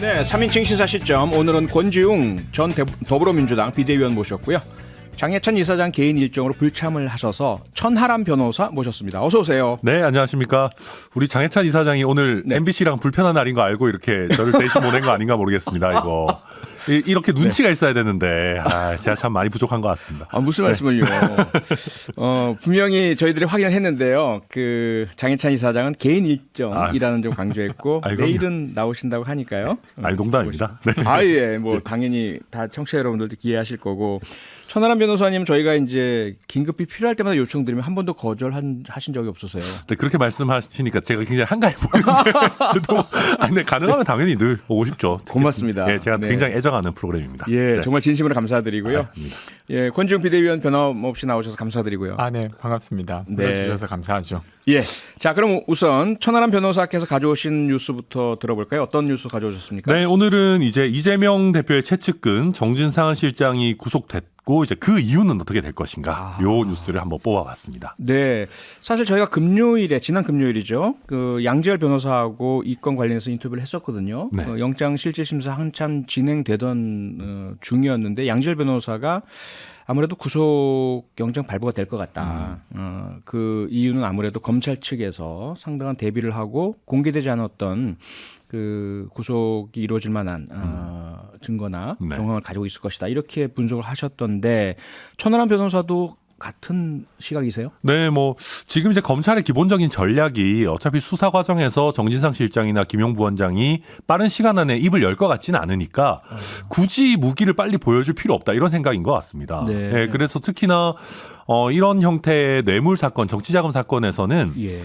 네, 3인칭 시사시점 오늘은 권지웅 전 더불어민주당 비대위원 모셨고요. 장해찬 이사장 개인 일정으로 불참을 하셔서 천하람 변호사 모셨습니다. 어서 오세요. 네, 안녕하십니까. 우리 장해찬 이사장이 오늘 네. MBC랑 불편한 날인 거 알고 이렇게 저를 대신 보낸 거 아닌가 모르겠습니다. 이거 이렇게 눈치가 있어야 되는데 제가 참 많이 부족한 것 같습니다. 무슨 말씀을요. 분명히 저희들이 확인을 했는데요. 그 장해찬 이사장은 개인 일정이라는 점 강조했고 내일은 나오신다고 하니까요. 아니, 농담입니다. 네. 예, 뭐 당연히 다 청취자 여러분들도 기회하실 거고. 천하람 변호사님 저희가 이제 긴급히 필요할 때마다 요청드리면 한 번도 거절하신 적이 없으세요. 네, 그렇게 말씀하시니까 제가 굉장히 한가해 보이는데 그래도 근데 가능하면 당연히 늘 오고 싶죠. 고맙습니다. 네, 제가 네. 굉장히 애정하는 프로그램입니다. 예, 네. 정말 진심으로 감사드리고요. 아닙니다. 예, 권지웅 비대위원 변함없이 나오셔서 감사드리고요. 네, 반갑습니다. 네. 불러주셔서 감사하죠. 예, 자 그럼 우선 천하람 변호사께서 가져오신 뉴스부터 들어볼까요? 어떤 뉴스 가져오셨습니까? 네, 오늘은 이제 이재명 대표의 최측근 정진상 실장이 구속됐고 이제 그 이유는 어떻게 될 것인가 요 뉴스를 한번 뽑아봤습니다. 네, 사실 저희가 지난 금요일이죠. 그 양지열 변호사하고 이 건 관련해서 인터뷰를 했었거든요. 네. 영장 실질 심사 한참 진행되던 중이었는데 양지열 변호사가 아무래도 구속 영장 발부가 될 것 같다. 그 이유는 아무래도 검찰 측에서 상당한 대비를 하고 공개되지 않았던 그 구속이 이루어질 만한 증거나 네. 정황을 가지고 있을 것이다. 이렇게 분석을 하셨던데 천하람 변호사도 같은 시각이세요? 네, 뭐 지금 이제 검찰의 기본적인 전략이 어차피 수사 과정에서 정진상 실장이나 김용 부원장이 빠른 시간 안에 입을 열 것 같지는 않으니까 굳이 무기를 빨리 보여줄 필요 없다 이런 생각인 것 같습니다. 네. 네, 그래서 특히나 이런 형태의 뇌물 사건, 정치자금 사건에서는 예.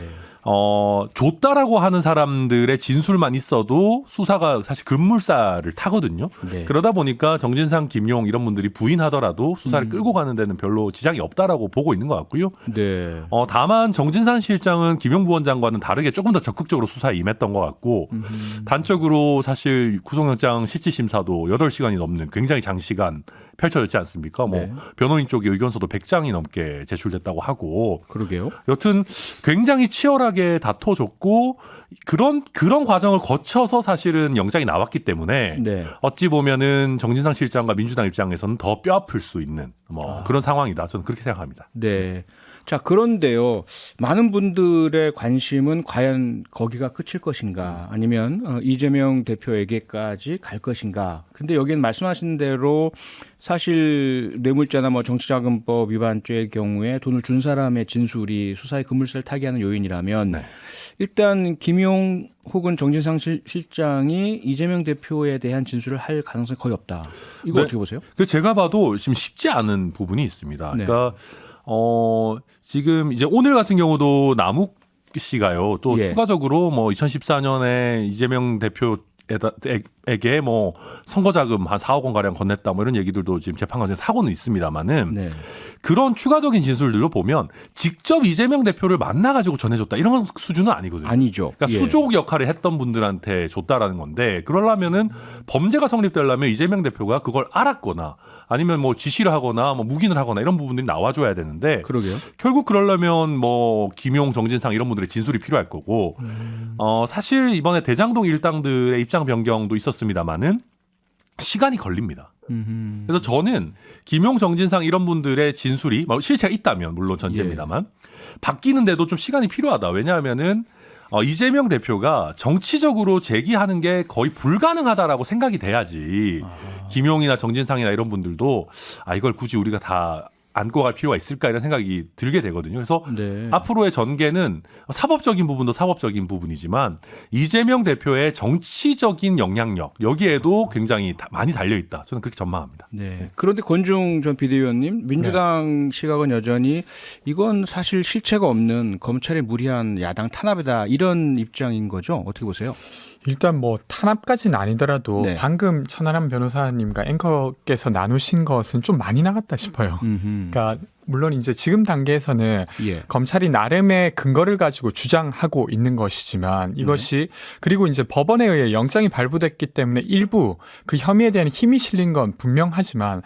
줬다라고 하는 사람들의 진술만 있어도 수사가 사실 급물살을 타거든요. 네. 그러다 보니까 정진상, 김용 이런 분들이 부인하더라도 수사를 끌고 가는 데는 별로 지장이 없다라고 보고 있는 것 같고요. 네. 다만 정진상 실장은 김용 부원장과는 다르게 조금 더 적극적으로 수사에 임했던 것 같고 단적으로 사실 구속영장 실질심사도 8시간이 넘는 굉장히 장시간 펼쳐졌지 않습니까? 뭐 네. 변호인 쪽의 의견서도 100장이 넘게 제출됐다고 하고 그러게요. 여튼 굉장히 치열하게 다퉈줬고 그런 과정을 거쳐서 사실은 영장이 나왔기 때문에 네. 어찌 보면은 정진상 실장과 민주당 입장에서는 더 뼈아플 수 있는 그런 상황이다. 저는 그렇게 생각합니다. 네. 자, 그런데요. 많은 분들의 관심은 과연 거기가 끝일 것인가 아니면 이재명 대표에게까지 갈 것인가. 근데 여기는 말씀하신 대로 사실 뇌물죄나 뭐 정치자금법 위반죄의 경우에 돈을 준 사람의 진술이 수사의 급물살을 타게 하는 요인이라면 네. 일단 김용 혹은 정진상 실장이 이재명 대표에 대한 진술을 할 가능성이 거의 없다. 이거 네. 어떻게 보세요? 그래서 제가 봐도 지금 쉽지 않은 부분이 있습니다. 네. 그러니까 지금 이제 오늘 같은 경우도 남욱 씨가요. 또 예. 추가적으로 뭐 2014년에 이재명 대표에게 뭐 선거자금 한 4억 원 가량 건넸다 뭐 이런 얘기들도 지금 재판 과정에 사고는 있습니다만은 네. 그런 추가적인 진술들로 보면 직접 이재명 대표를 만나가지고 전해줬다 이런 수준은 아니거든요. 아니죠. 그러니까 예. 수족 역할을 했던 분들한테 줬다라는 건데 그러려면은 범죄가 성립되려면 이재명 대표가 그걸 알았거나 아니면 뭐 지시를 하거나 뭐 묵인을 하거나 이런 부분들이 나와줘야 되는데 그러게요. 결국 그러려면 뭐 김용, 정진상 이런 분들의 진술이 필요할 거고 사실 이번에 대장동 일당들의 입장 변경도 있었습니다만은 시간이 걸립니다. 그래서 저는 김용, 정진상 이런 분들의 진술이 뭐 실체가 있다면 물론 전제입니다만 바뀌는데도 좀 시간이 필요하다. 왜냐하면은 이재명 대표가 정치적으로 제기하는 게 거의 불가능하다라고 생각이 돼야지 김용이나 정진상이나 이런 분들도 이걸 굳이 우리가 다 안고 갈 필요가 있을까 이런 생각이 들게 되거든요. 그래서 네. 앞으로의 전개는 사법적인 부분도 사법적인 부분이지만 이재명 대표의 정치적인 영향력 여기에도 굉장히 많이 달려있다. 저는 그렇게 전망합니다. 네. 그런데 권중 전 비대위원님 민주당 시각은 여전히 이건 사실 실체가 없는 검찰의 무리한 야당 탄압이다 이런 입장인 거죠. 어떻게 보세요? 일단 뭐 탄압까지는 아니더라도 네. 방금 천하람 변호사님과 앵커께서 나누신 것은 좀 많이 나갔다 싶어요. 그러니까 물론 이제 지금 단계에서는 예. 검찰이 나름의 근거를 가지고 주장하고 있는 것이지만 이것이 그리고 이제 법원에 의해 영장이 발부됐기 때문에 일부 그 혐의에 대한 힘이 실린 건 분명하지만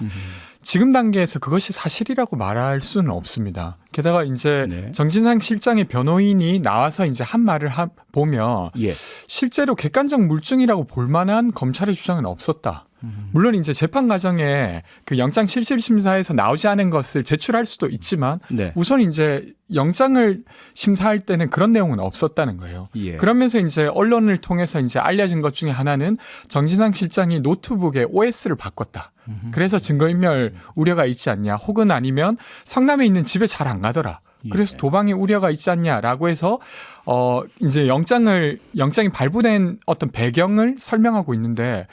지금 단계에서 그것이 사실이라고 말할 수는 없습니다. 게다가 이제 네. 정진상 실장의 변호인이 나와서 이제 한 말을 보면 예. 실제로 객관적 물증이라고 볼 만한 검찰의 주장은 없었다. 물론 이제 재판 과정에 그 영장 실질심사에서 나오지 않은 것을 제출할 수도 있지만 네. 우선 이제 영장을 심사할 때는 그런 내용은 없었다는 거예요. 예. 그러면서 이제 언론을 통해서 이제 알려진 것 중에 하나는 정진상 실장이 노트북에 OS를 바꿨다. 그래서 증거인멸 우려가 있지 않냐, 혹은 아니면 성남에 있는 집에 잘 안 가더라. 그래서 예. 도방의 우려가 있지 않냐라고 해서 이제 영장이 발부된 어떤 배경을 설명하고 있는데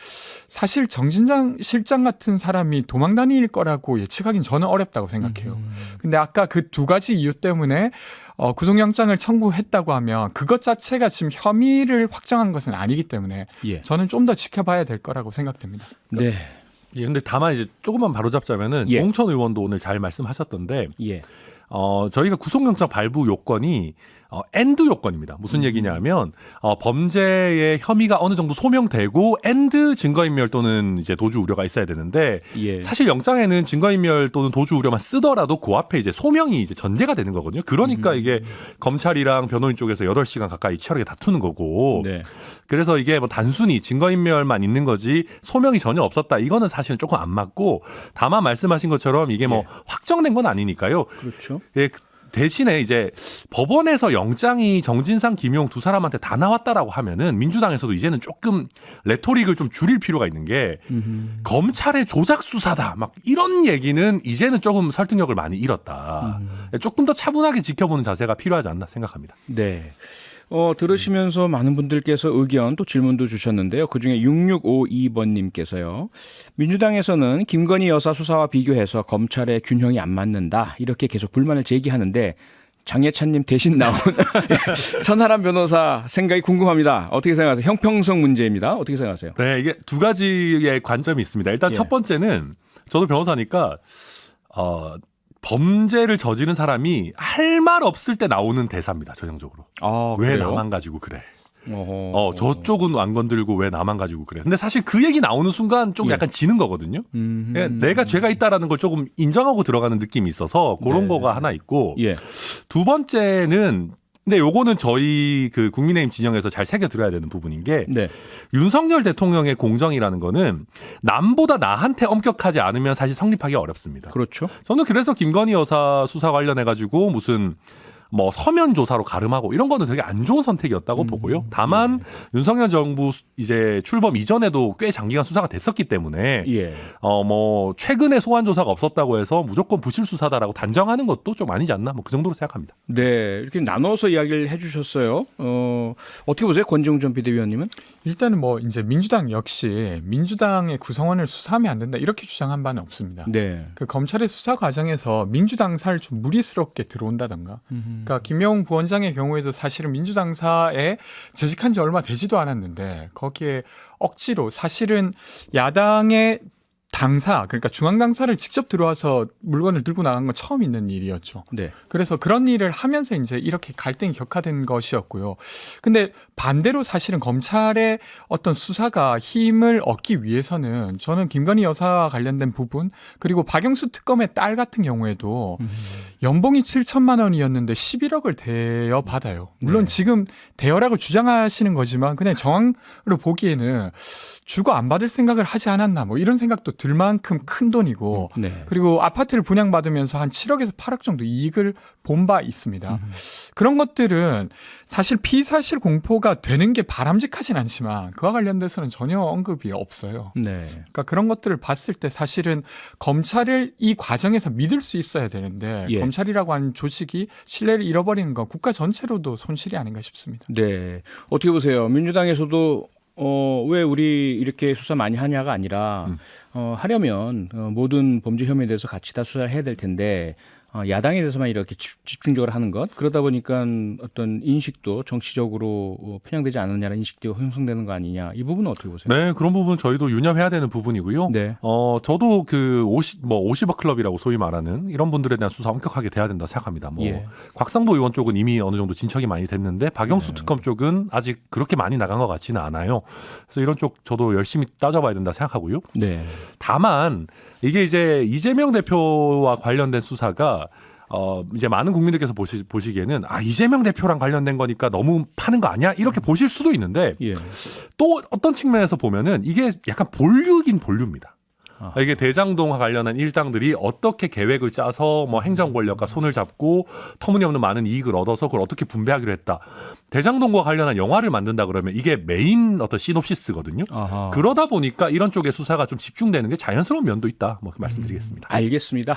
사실 정진상 실장 같은 사람이 도망 다닐 거라고 예측하기는 저는 어렵다고 생각해요. 근데 아까 그 두 가지 이유 때문에 구속영장을 청구했다고 하면 그것 자체가 지금 혐의를 확정한 것은 아니기 때문에 예. 저는 좀 더 지켜봐야 될 거라고 생각됩니다. 네. 예, 근데 다만 이제 조금만 바로잡자면은 예. 공천 의원도 오늘 잘 말씀하셨던데 예. 저희가 구속영장 발부 요건이 엔드 요건입니다. 무슨 얘기냐면 범죄의 혐의가 어느 정도 소명되고 엔드 증거인멸 또는 이제 도주 우려가 있어야 되는데 예. 사실 영장에는 증거인멸 또는 도주 우려만 쓰더라도 그 앞에 이제 소명이 이제 전제가 되는 거거든요. 그러니까 이게 검찰이랑 변호인 쪽에서 8시간 가까이 치열하게 다투는 거고. 네. 그래서 이게 뭐 단순히 증거인멸만 있는 거지 소명이 전혀 없었다. 이거는 사실은 조금 안 맞고 다만 말씀하신 것처럼 이게 뭐 확정된 건 아니니까요. 그렇죠. 예, 대신에 이제 법원에서 영장이 정진상, 김용 두 사람한테 다 나왔다라고 하면은 민주당에서도 이제는 조금 레토릭을 좀 줄일 필요가 있는 게 검찰의 조작 수사다 막 이런 얘기는 이제는 조금 설득력을 많이 잃었다. 조금 더 차분하게 지켜보는 자세가 필요하지 않나 생각합니다. 네. 들으시면서 많은 분들께서 의견 또 질문도 주셨는데요. 그중에 6652번님께서요. 민주당에서는 김건희 여사 수사와 비교해서 검찰의 균형이 안 맞는다. 이렇게 계속 불만을 제기하는데 장예찬님 대신 나온 천하람 변호사 생각이 궁금합니다. 어떻게 생각하세요? 형평성 문제입니다. 어떻게 생각하세요? 네, 이게 두 가지의 관점이 있습니다. 일단 예. 첫 번째는 저도 변호사니까 범죄를 저지른 사람이 할 말 없을 때 나오는 대사입니다. 전형적으로. 아, 왜 그래요? 나만 가지고 그래? 어허. 저쪽은 안 건들고 왜 나만 가지고 그래? 근데 사실 그 얘기 나오는 순간 좀 예. 약간 지는 거거든요. 내가 죄가 있다라는 걸 조금 인정하고 들어가는 느낌이 있어서 그런 네. 거가 하나 있고 예. 두 번째는 근데 요거는 저희 그 국민의힘 진영에서 잘 새겨 들어야 되는 부분인 게 네. 윤석열 대통령의 공정이라는 거는 남보다 나한테 엄격하지 않으면 사실 성립하기 어렵습니다. 그렇죠. 저는 그래서 김건희 여사 수사 관련해 가지고 무슨 뭐 서면 조사로 가름하고 이런 거는 되게 안 좋은 선택이었다고 보고요. 다만 윤석열 정부 이제 출범 이전에도 꽤 장기간 수사가 됐었기 때문에 예. 뭐 최근에 소환 조사가 없었다고 해서 무조건 부실 수사다라고 단정하는 것도 좀 아니지 않나 뭐 그 정도로 생각합니다. 네. 이렇게 나눠서 이야기를 해 주셨어요. 어떻게 보세요? 권지웅 전 비대위원님은? 일단은 뭐 이제 민주당 역시 민주당의 구성원을 수사하면 안 된다 이렇게 주장한 바는 없습니다. 네. 그 검찰의 수사 과정에서 민주당사를 좀 무리스럽게 들어온다던가. 그러니까 김용 부원장의 경우에도 사실은 민주당사에 재직한 지 얼마 되지도 않았는데 거기에 억지로 사실은 야당의 당사 그러니까 중앙당사를 직접 들어와서 물건을 들고 나간 건 처음 있는 일이었죠. 네. 그래서 그런 일을 하면서 이제 이렇게 갈등이 격화된 것이었고요. 근데 반대로 사실은 검찰의 어떤 수사가 힘을 얻기 위해서는 저는 김건희 여사와 관련된 부분 그리고 박영수 특검의 딸 같은 경우에도 연봉이 7천만 원이었는데 11억을 대여 받아요. 물론 지금 대여라고 주장하시는 거지만 그냥 정황으로 보기에는 주고 안 받을 생각을 하지 않았나 뭐 이런 생각도 들 만큼 큰 돈이고 네. 그리고 아파트를 분양받으면서 한 7억에서 8억 정도 이익을 본 바 있습니다. 그런 것들은 사실 피사실 공포가 되는 게 바람직하진 않지만 그와 관련돼서는 전혀 언급이 없어요. 네. 그러니까 그런 것들을 봤을 때 사실은 검찰을 이 과정에서 믿을 수 있어야 되는데 예. 검찰이라고 하는 조직이 신뢰를 잃어버리는 건 국가 전체로도 손실이 아닌가 싶습니다. 네. 어떻게 보세요? 민주당에서도 왜 우리 이렇게 수사 많이 하냐가 아니라 하려면 모든 범죄 혐의에 대해서 같이 다 수사를 해야 될 텐데 야당에 대해서만 이렇게 집중적으로 하는 것 그러다 보니까 어떤 인식도 정치적으로 편향되지 않느냐는 인식도 형성되는 거 아니냐 이 부분은 어떻게 보세요? 네, 그런 부분 저희도 유념해야 되는 부분이고요. 네. 저도 그 오시버 클럽이라고 소위 말하는 이런 분들에 대한 수사 엄격하게 돼야 된다 생각합니다. 뭐 예. 곽상도 의원 쪽은 이미 어느 정도 진척이 많이 됐는데 박영수 특검 쪽은 아직 그렇게 많이 나간 것 같지는 않아요. 그래서 이런 쪽 저도 열심히 따져봐야 된다 생각하고요. 네. 다만 이게 이제 이재명 대표와 관련된 수사가 이제 많은 국민들께서 보시기에는 이재명 대표랑 관련된 거니까 너무 파는 거 아니야? 이렇게 보실 수도 있는데 예. 또 어떤 측면에서 보면은 이게 약간 본류긴 본류입니다. 이게 대장동과 관련한 일당들이 어떻게 계획을 짜서 뭐 행정 권력과 손을 잡고 터무니없는 많은 이익을 얻어서 그걸 어떻게 분배하기로 했다. 대장동과 관련한 영화를 만든다 그러면 이게 메인 어떤 시놉시스거든요. 아하. 그러다 보니까 이런 쪽의 수사가 좀 집중되는 게 자연스러운 면도 있다. 뭐 그 말씀드리겠습니다. 알겠습니다.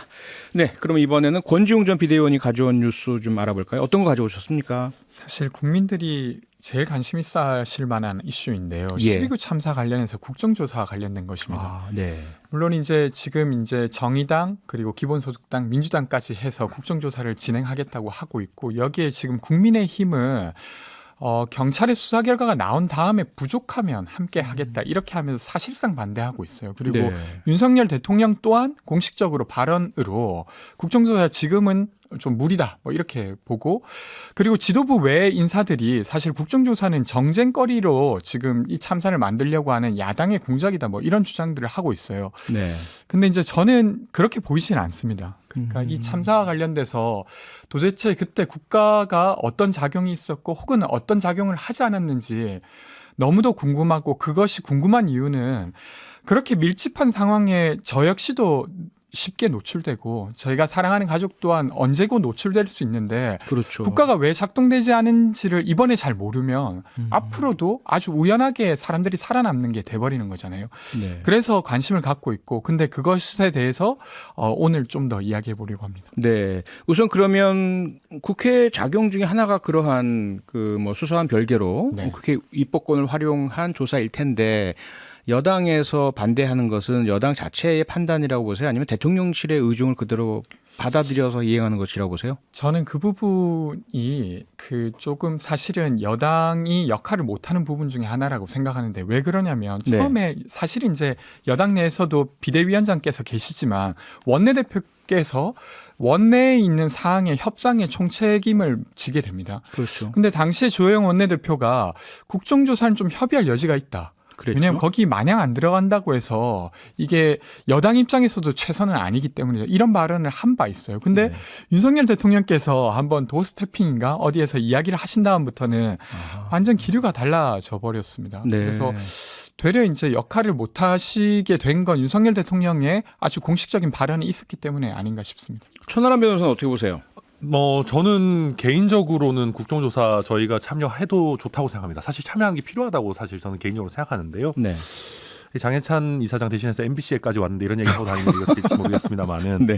네, 그럼 이번에는 권지웅 전 비대위원이 가져온 뉴스 좀 알아볼까요? 어떤 거 가져오셨습니까? 사실 국민들이 제일 관심 있어 하실 만한 이슈인데요. 예. 12구 참사 관련해서 국정조사와 관련된 것입니다. 네. 물론 지금 정의당 그리고 기본소득당, 민주당까지 해서 국정조사를 진행하겠다고 하고 있고 여기에 지금 국민의힘은 경찰의 수사 결과가 나온 다음에 부족하면 함께 하겠다 이렇게 하면서 사실상 반대하고 있어요. 그리고 네. 윤석열 대통령 또한 공식적으로 발언으로 국정조사 지금은 좀 무리다 뭐 이렇게 보고 그리고 지도부 외 인사들이 사실 국정조사는 정쟁거리로 지금 이 참사를 만들려고 하는 야당의 공작이다 뭐 이런 주장들을 하고 있어요. 네. 근데 저는 그렇게 보이지는 않습니다. 그러니까 이 참사와 관련돼서 도대체 그때 국가가 어떤 작용이 있었고 혹은 어떤 작용을 하지 않았는지 너무도 궁금하고 그것이 궁금한 이유는 그렇게 밀집한 상황에 저 역시도 쉽게 노출되고 저희가 사랑하는 가족 또한 언제고 노출될 수 있는데 그렇죠. 국가가 왜 작동되지 않은지를 이번에 잘 모르면 앞으로도 아주 우연하게 사람들이 살아남는 게 돼버리는 거잖아요. 네. 그래서 관심을 갖고 있고 근데 그것에 대해서 오늘 좀 더 이야기해 보려고 합니다. 네. 우선 그러면 국회 작용 중에 하나가 그러한 그 뭐 수사와 별개로 네. 국회 입법권을 활용한 조사일 텐데 여당에서 반대하는 것은 여당 자체의 판단이라고 보세요? 아니면 대통령실의 의중을 그대로 받아들여서 이행하는 것이라고 보세요? 저는 그 부분이 조금 사실은 여당이 역할을 못하는 부분 중에 하나라고 생각하는데 왜 그러냐면 네. 처음에 사실 여당 내에서도 비대위원장께서 계시지만 원내대표께서 원내에 있는 사항의 협상의 총책임을 지게 됩니다. 그렇죠. 근데 당시에 조영 원내대표가 국정조사는 좀 협의할 여지가 있다. 그랬죠? 왜냐하면 거기 마냥 안 들어간다고 해서 이게 여당 입장에서도 최선은 아니기 때문에 이런 발언을 한 바 있어요. 근데 네. 윤석열 대통령께서 한번 도스태핑인가 어디에서 이야기를 하신 다음부터는 완전 기류가 달라져 버렸습니다. 네. 그래서 되려 역할을 못 하시게 된 건 윤석열 대통령의 아주 공식적인 발언이 있었기 때문에 아닌가 싶습니다. 천하람 변호사는 어떻게 보세요? 저는 개인적으로는 국정조사 저희가 참여해도 좋다고 생각합니다. 사실 참여하는 게 필요하다고 사실 저는 개인적으로 생각하는데요. 네. 장해찬 이사장 대신해서 MBC에까지 왔는데 이런 얘기 하고 다니는 게 이렇게 될지 모르겠습니다만은 네.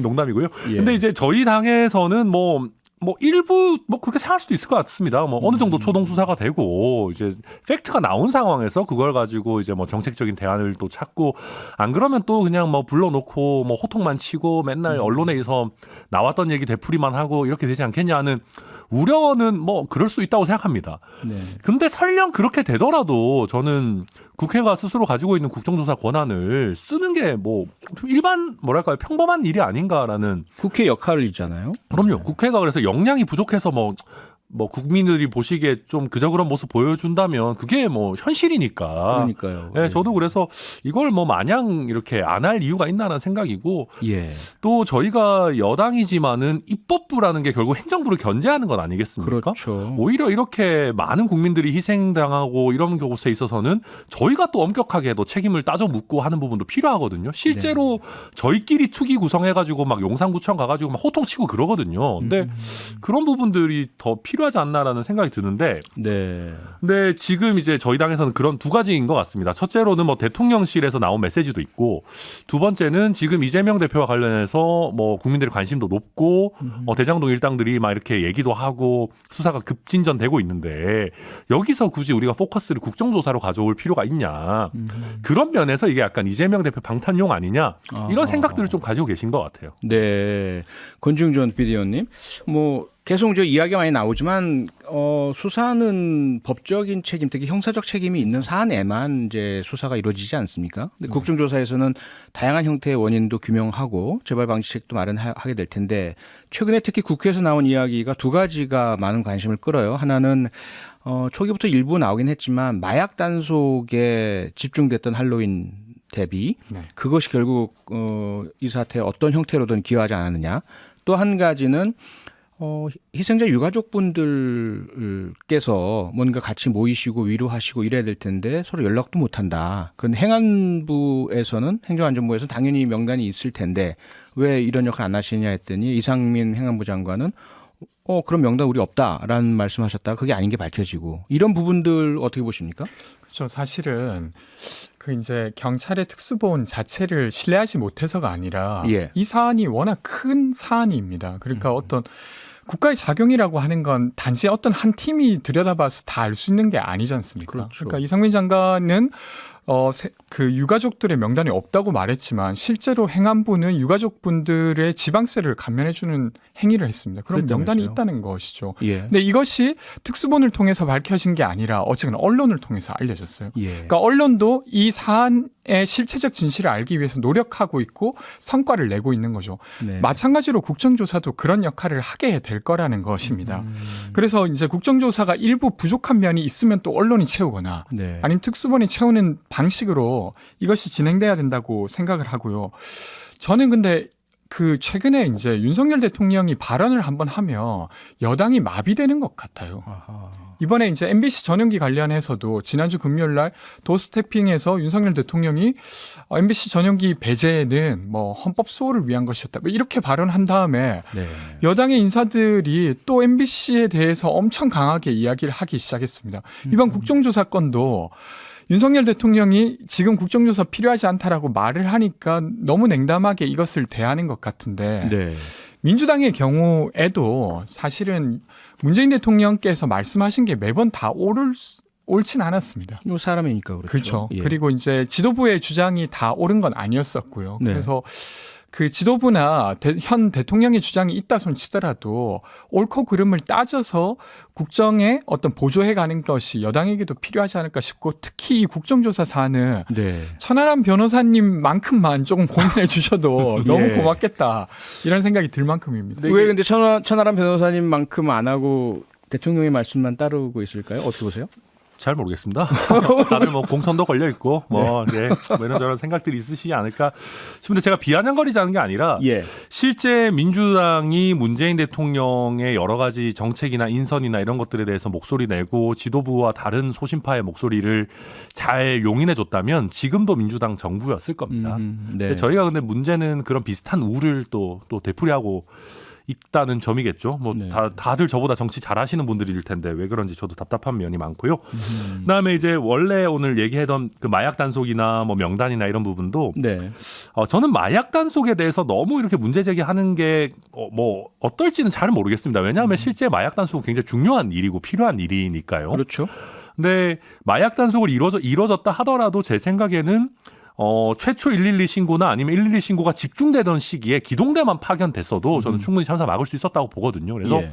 농담이고요. 예. 근데 이제 저희 당에서는 일부 그렇게 생각할 수도 있을 것 같습니다. 어느 정도 초동 수사가 되고 이제 팩트가 나온 상황에서 그걸 가지고 이제 정책적인 대안을 또 찾고 안 그러면 또 그냥 불러놓고 호통만 치고 맨날 언론에서 나왔던 얘기 되풀이만 하고 이렇게 되지 않겠냐 하는 우려는 그럴 수 있다고 생각합니다. 네. 근데 설령 그렇게 되더라도 저는 국회가 스스로 가지고 있는 국정조사 권한을 쓰는 게 일반 평범한 일이 아닌가라는. 국회 역할을 있잖아요. 그럼요. 국회가 그래서 역량이 부족해서 국민들이 보시기에 좀 그저 그런 모습 보여준다면 그게 현실이니까. 그러니까요. 네, 저도 그래서 이걸 마냥 이렇게 안 할 이유가 있나라는 생각이고 예. 또 저희가 여당이지만은 입법부라는 게 결국 행정부를 견제하는 건 아니겠습니까? 그렇죠. 오히려 이렇게 많은 국민들이 희생당하고 이런 곳에 있어서는 저희가 또 엄격하게 또 책임을 따져 묻고 하는 부분도 필요하거든요. 실제로 저희끼리 투기 구성해가지고 용산구청 가가지고 호통치고 그러거든요. 근데 그런 부분들이 더 필요. 필요하지 않나라는 생각이 드는데 네. 근데 지금 이제 저희 당에서는 그런 두 가지인 것 같습니다. 첫째로는 뭐 대통령실에서 나온 메시지도 있고 두 번째는 지금 이재명 대표와 관련해서 뭐 국민들의 관심도 높고 대장동 일당들이 막 이렇게 얘기도 하고 수사가 급진전되고 있는데 여기서 굳이 우리가 포커스를 국정조사로 가져올 필요가 있냐. 그런 면에서 이게 약간 이재명 대표 방탄용 아니냐 이런 생각들을 좀 가지고 계신 것 같아요. 네. 권중전 비디오님, 뭐 계속 저 이야기가 많이 나오지만 수사는 법적인 책임, 특히 형사적 책임이 있는 사안에만 이제 수사가 이루어지지 않습니까? 근데 국정조사에서는 다양한 형태의 원인도 규명하고 재발 방지책도 마련하게 될 텐데 최근에 특히 국회에서 나온 이야기가 두 가지가 많은 관심을 끌어요. 하나는 초기부터 일부 나오긴 했지만 마약 단속에 집중됐던 할로윈 대비 네. 그것이 결국 이 사태에 어떤 형태로든 기여하지 않았느냐. 또 한 가지는 희생자 유가족분들께서 뭔가 같이 모이시고 위로하시고 이래야 될 텐데 서로 연락도 못 한다. 그런데 행안부에서는 행정안전부에서 당연히 명단이 있을 텐데 왜 이런 역할 안 하시냐 했더니 이상민 행안부 장관은 그런 명단 우리 없다라는 말씀하셨다가 그게 아닌 게 밝혀지고 이런 부분들 어떻게 보십니까? 그렇죠. 사실은 그 이제 경찰의 특수본 자체를 신뢰하지 못해서가 아니라 예. 이 사안이 워낙 큰 사안입니다. 그러니까 어떤 국가의 작용이라고 하는 건 단지 어떤 한 팀이 들여다봐서 다 알 수 있는 게 아니지 않습니까? 그렇죠. 그러니까 이상민 장관은 그 유가족들의 명단이 없다고 말했지만 실제로 행안부는 유가족분들의 지방세를 감면해주는 행위를 했습니다. 그럼 명단이 그랬다면서요? 있다는 것이죠. 예. 근데 이것이 특수본을 통해서 밝혀진 게 아니라 어쨌든 언론을 통해서 알려졌어요. 예. 그러니까 언론도 이 사안의 실체적 진실을 알기 위해서 노력하고 있고 성과를 내고 있는 거죠. 네. 마찬가지로 국정조사도 그런 역할을 하게 될 거라는 것입니다. 그래서 이제 국정조사가 일부 부족한 면이 있으면 또 언론이 채우거나 네. 아니면 특수본이 채우는 방식으로 이것이 진행돼야 된다고 생각을 하고요. 저는 근데 그 최근에 이제 윤석열 대통령이 발언을 한번 하면 여당이 마비되는 것 같아요. 아하. 이번에 이제 MBC 전용기 관련해서도 지난주 금요일 날 도스태핑에서 윤석열 대통령이 MBC 전용기 배제는 뭐 헌법 수호를 위한 것이었다. 뭐 이렇게 발언한 다음에 네. 여당의 인사들이 또 MBC에 대해서 엄청 강하게 이야기를 하기 시작했습니다. 이번 국정조사 건도 윤석열 대통령이 지금 국정조사 필요하지 않다라고 말을 하니까 너무 냉담하게 이것을 대하는 것 같은데 네. 민주당의 경우에도 사실은 문재인 대통령께서 말씀하신 게 매번 다 옳진 않았습니다. 요 사람이니까 그렇죠. 그렇죠. 예. 그리고 이제 지도부의 주장이 다 옳은 건 아니었었고요. 네. 그래서 그 지도부나 현 대통령의 주장이 있다 손 치더라도 옳고 그름을 따져서 국정에 어떤 보조해가는 것이 여당에게도 필요하지 않을까 싶고 특히 이 국정조사 사안은 네. 천하람 변호사님만큼만 조금 고민해 주셔도 너무 예. 고맙겠다 이런 생각이 들 만큼입니다. 왜 근데 천하람 변호사님만큼 안 하고 대통령의 말씀만 따르고 있을까요? 어떻게 보세요? 잘 모르겠습니다. 다들 뭐 공천도 걸려 있고 뭐 이런저런 생각들이 있으시지 않을까 싶은데 제가 비아냥거리자는 게 아니라 예. 실제 민주당이 문재인 대통령의 여러 가지 정책이나 인선이나 이런 것들에 대해서 목소리 내고 지도부와 다른 소신파의 목소리를 잘 용인해 줬다면 지금도 민주당 정부였을 겁니다. 네. 근데 저희가 근데 문제는 그런 비슷한 우를 또 되풀이하고 있다는 점이겠죠. 뭐 네. 다들 저보다 정치 잘하시는 분들일 텐데 왜 그런지 저도 답답한 면이 많고요. 그다음에 이제 원래 오늘 얘기하던 그 마약 단속이나 뭐 명단이나 이런 부분도 네. 저는 마약 단속에 대해서 너무 이렇게 문제 제기하는 게 뭐 어떨지는 잘 모르겠습니다. 왜냐하면 실제 마약 단속은 굉장히 중요한 일이고 필요한 일이니까요. 그렇죠. 근데 마약 단속을 이루어졌다 하더라도 제 생각에는 최초 112 신고나 아니면 112 신고가 집중되던 시기에 기동대만 파견됐어도 저는 충분히 참사 막을 수 있었다고 보거든요. 그래서 예.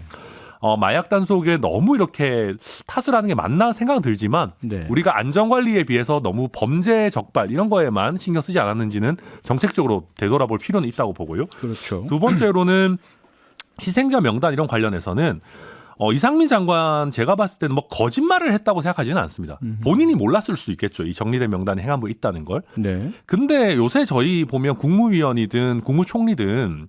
마약 단속에 너무 이렇게 탓을 하는 게 맞나 생각은 들지만 네. 우리가 안전관리에 비해서 너무 범죄 적발 이런 거에만 신경 쓰지 않았는지는 정책적으로 되돌아볼 필요는 있다고 보고요. 그렇죠. 두 번째로는 희생자 명단 이런 관련해서는 이상민 장관 제가 봤을 때는 뭐 거짓말을 했다고 생각하지는 않습니다. 본인이 몰랐을 수 있겠죠. 이 정리된 명단이 행안부에 있다는 걸. 네. 근데 요새 저희 보면 국무위원이든 국무총리든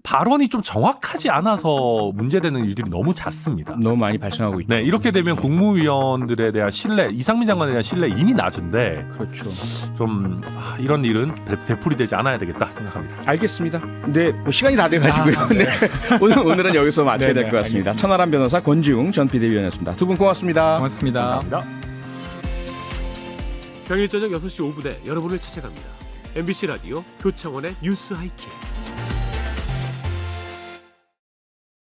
발언이 좀 정확하지 않아서 문제되는 일들이 너무 잦습니다. 너무 많이 발생하고 있죠. 네, 이렇게 되면 국무위원들에 대한 신뢰, 이상민 장관에 대한 신뢰 이미 낮은데 그렇죠. 좀 이런 일은 되풀이되지 않아야 되겠다 생각합니다. 알겠습니다. 네, 뭐 시간이 다 돼가지고요. 네. 오늘은 여기서 마쳐야 될 것 같습니다. 알겠습니다. 천하람 변호사, 권지웅 전 비대위원이었습니다. 두 분 고맙습니다. 고맙습니다. 감사합니다. 평일 저녁 6시 5분에 여러분을 찾아갑니다. MBC 라디오 표창원의 뉴스 하이킥.